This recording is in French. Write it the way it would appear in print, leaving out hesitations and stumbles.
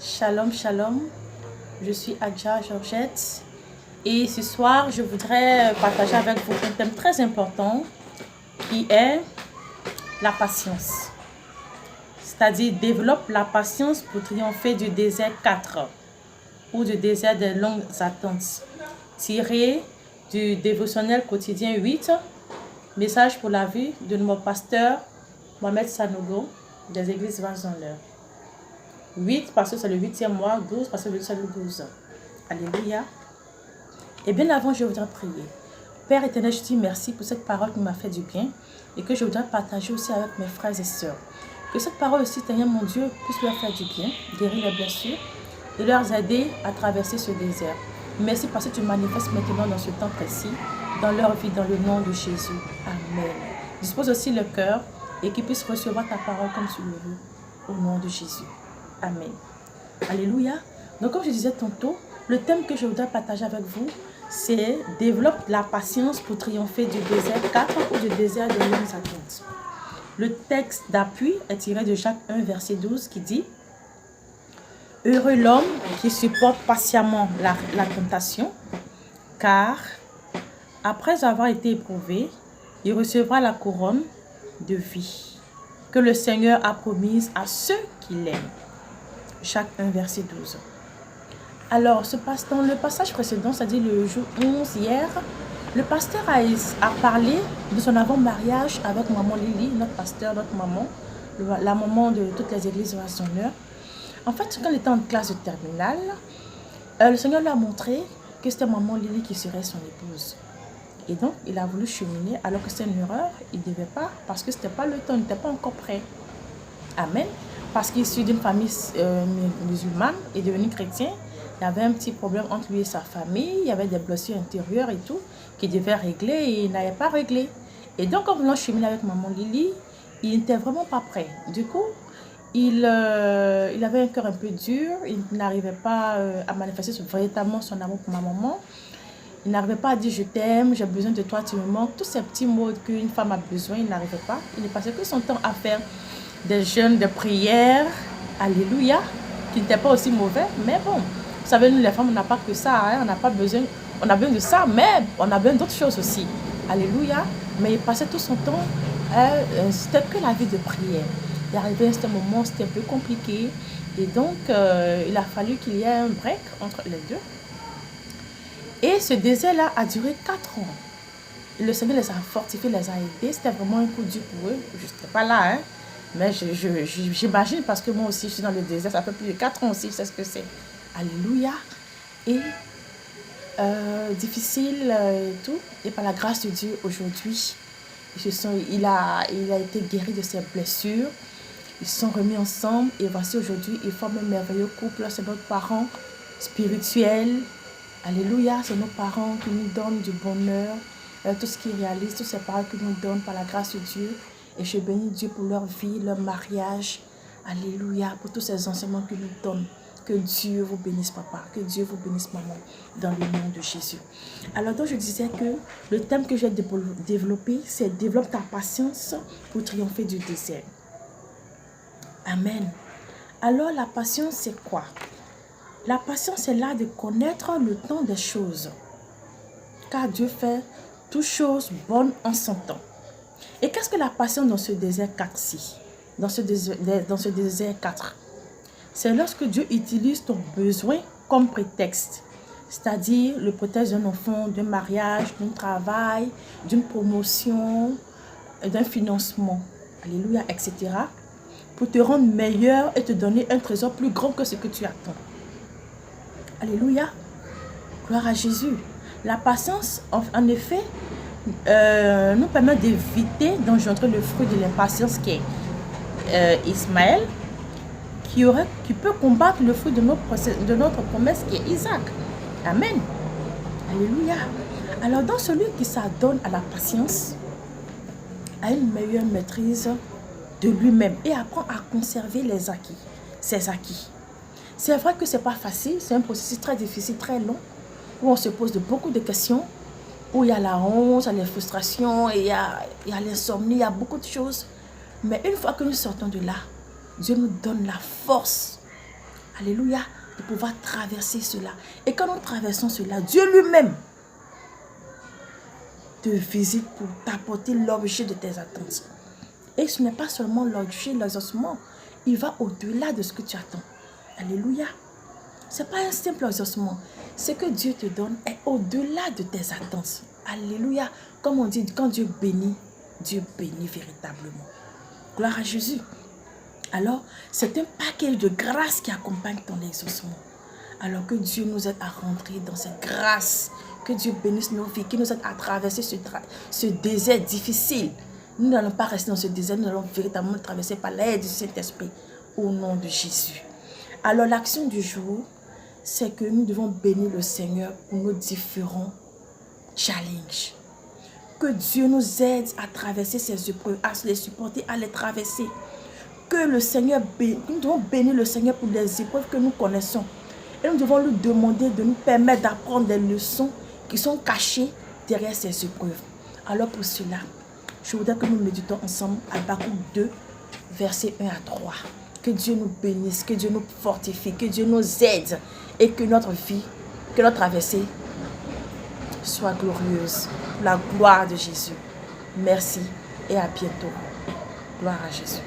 Shalom, shalom. Je suis Adja Georgette et ce soir, je voudrais partager avec vous un thème très important qui est la patience. C'est-à-dire, développe la patience pour triompher du désert 4 ou du désert des longues attentes. Tiré du dévotionnel quotidien 8, message pour la vie de notre pasteur Mohamed Sanogo des églises Vazonleur. 8 parce que c'est le 8e mois, 12 parce que c'est le 12. Alléluia. Et bien avant, je voudrais prier. Père éternel, je te dis merci pour cette parole qui m'a fait du bien et que je voudrais partager aussi avec mes frères et sœurs. Que cette parole aussi, Seigneur mon Dieu, puisse leur faire du bien, guérir les blessures et leur aider à traverser ce désert. Merci parce que tu manifestes maintenant dans ce temps précis, dans leur vie, dans le nom de Jésus. Amen. Dispose aussi le cœur et qu'ils puissent recevoir ta parole comme tu le veux, au nom de Jésus. Amen. Alléluia. Donc comme je disais tantôt, le thème que je voudrais partager avec vous, c'est « Développe la patience pour triompher du désert 4 ou du désert de longues attentes ». Le texte d'appui est tiré de Jacques 1, verset 12 qui dit « Heureux l'homme qui supporte patiemment la tentation, car après avoir été éprouvé, il recevra la couronne de vie que le Seigneur a promise à ceux qui l'aiment. » Jacques 1, verset 12. Alors, dans le passage précédent, c'est-à-dire le jour 11, hier, le pasteur a parlé de son avant-mariage avec maman Lily, notre pasteur, notre maman, la maman de toutes les églises Vazonleur. En fait, quand elle était en classe de terminale, le Seigneur lui a montré que c'était maman Lily qui serait son épouse. Et donc, il a voulu cheminer, alors que c'est une erreur, il ne devait pas, parce que ce n'était pas le temps, il n'était pas encore prêt. Amen. Parce qu'il est issu d'une famille musulmane et devenu chrétien, il y avait un petit problème entre lui et sa famille, il y avait des blessures intérieures et tout, qu'il devait régler et il n'avait pas réglé. Et donc, en voulant cheminer avec maman Lily, il n'était vraiment pas prêt. Du coup, il avait un cœur un peu dur, il n'arrivait pas à manifester véritablement son amour pour ma maman. Il n'arrivait pas à dire je t'aime, j'ai besoin de toi, tu me manques. Tous ces petits mots qu'une femme a besoin, il n'arrivait pas. Il ne passait que son temps à faire des jeûnes de prière, alléluia, qui n'était pas aussi mauvais, mais bon, vous savez, nous les femmes, on n'a pas que ça, hein, on n'a pas besoin, on a besoin de ça, mais on a besoin d'autres choses aussi, alléluia, mais il passait tout son temps, c'était que la vie de prière. Il arrivait à ce moment, c'était un peu compliqué, et donc il a fallu qu'il y ait un break entre les deux, et ce désert-là a duré 4 ans. Le Seigneur les a fortifiés, les a aidés, c'était vraiment un coup dur pour eux, je n'étais pas là, hein. Mais j'imagine parce que moi aussi je suis dans le désert, ça fait plus de 4 ans aussi, je sais ce que c'est. Alléluia. Et difficile et tout. Et par la grâce de Dieu, aujourd'hui, il a été guéri de ses blessures. Ils se sont remis ensemble et voici aujourd'hui, ils forment un merveilleux couple. C'est notre parent spirituel. Alléluia. C'est nos parents qui nous donnent du bonheur, tout ce qu'ils réalisent, tous ces paroles qu'ils nous donnent par la grâce de Dieu. Et je bénis Dieu pour leur vie, leur mariage. Alléluia. Pour tous ces enseignements qu'ils nous donnent. Que Dieu vous bénisse, papa. Que Dieu vous bénisse, maman. Dans le nom de Jésus. Alors, donc, je disais que le thème que j'ai développé, c'est « Développe ta patience pour triompher du désert ». Amen. Alors, la patience, c'est quoi? La patience est là de connaître le temps des choses. Car Dieu fait toutes choses bonnes en son temps. Et qu'est-ce que la patience dans ce désert 4-ci? Dans ce désert 4. C'est lorsque Dieu utilise ton besoin comme prétexte. C'est-à-dire le prétexte d'un enfant, d'un mariage, d'un travail, d'une promotion, d'un financement. Alléluia, etc. Pour te rendre meilleur et te donner un trésor plus grand que ce que tu attends. Alléluia. Gloire à Jésus. La patience, en effet, nous permet d'éviter d'engendrer le fruit de l'impatience qui est Ismaël, qui peut combattre le fruit de notre promesse qui est Isaac. Amen. Alléluia. Alors dans celui qui s'adonne à la patience, a une meilleure maîtrise de lui-même et apprend à conserver ses acquis. C'est vrai que ce n'est pas facile, c'est un processus très difficile, très long, où on se pose beaucoup de questions, où il y a la honte, il y a les frustrations, il y a l'insomnie, il y a beaucoup de choses. Mais une fois que nous sortons de là, Dieu nous donne la force Alléluia, de pouvoir traverser cela. Et quand nous traversons cela, Dieu lui-même te visite pour t'apporter l'objet de tes attentes. Et ce n'est pas seulement l'objet, l'exaucement. Il va au-delà de ce que tu attends. Alléluia. Ce n'est pas un simple exaucement. Ce que Dieu te donne est au-delà de tes attentes. Alléluia. Comme on dit, quand Dieu bénit véritablement. Gloire à Jésus. Alors, c'est un paquet de grâce qui accompagne ton exaucement. Alors que Dieu nous aide à rentrer dans cette grâce. Que Dieu bénisse nos vies, qui nous aide à traverser ce désert difficile. Nous n'allons pas rester dans ce désert, nous allons véritablement le traverser par l'aide du Saint-Esprit. Au nom de Jésus. Alors, l'action du jour, c'est que nous devons bénir le Seigneur pour nos différents challenges. Que Dieu nous aide à traverser ces épreuves, à les supporter, à les traverser. Que le Seigneur nous devons bénir le Seigneur pour les épreuves que nous connaissons. Et nous devons lui demander de nous permettre d'apprendre des leçons qui sont cachées derrière ces épreuves. Alors pour cela, je voudrais que nous méditons ensemble à Habakkuk 2, versets 1 à 3. Que Dieu nous bénisse, que Dieu nous fortifie, que Dieu nous aide et que notre vie, que notre traversée soit glorieuse. Pour la gloire de Jésus. Merci et à bientôt. Gloire à Jésus.